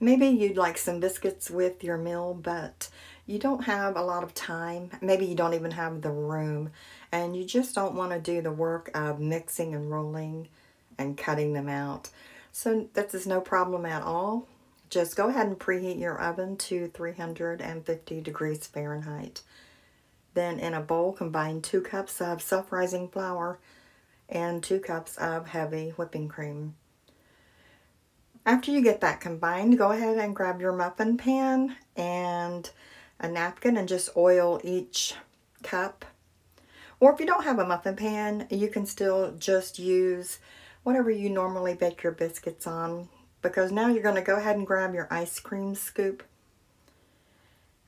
Maybe you'd like some biscuits with your meal, but you don't have a lot of time. Maybe you don't even have the room, and you just don't want to do the work of mixing and rolling and cutting them out. So this is no problem at all. Just go ahead and preheat your oven to 350 degrees Fahrenheit. Then in a bowl, combine 2 cups of self-rising flour and 2 cups of heavy whipping cream. After you get that combined, go ahead and grab your muffin pan and a napkin and just oil each cup. Or if you don't have a muffin pan, you can still just use whatever you normally bake your biscuits on, because now you're going to go ahead and grab your ice cream scoop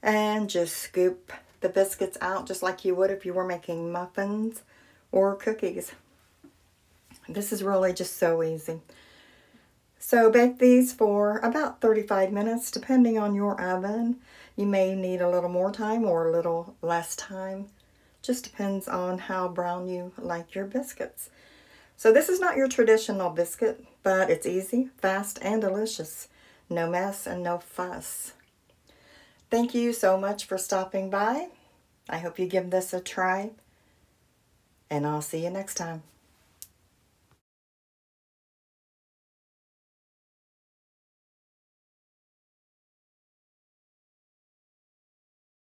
and just scoop the biscuits out just like you would if you were making muffins or cookies. This is really just so easy. So bake these for about 35 minutes depending on your oven. You may need a little more time or a little less time. Just depends on how brown you like your biscuits. So this is not your traditional biscuit, but it's easy, fast, and delicious. No mess and no fuss. Thank you so much for stopping by. I hope you give this a try, and I'll see you next time.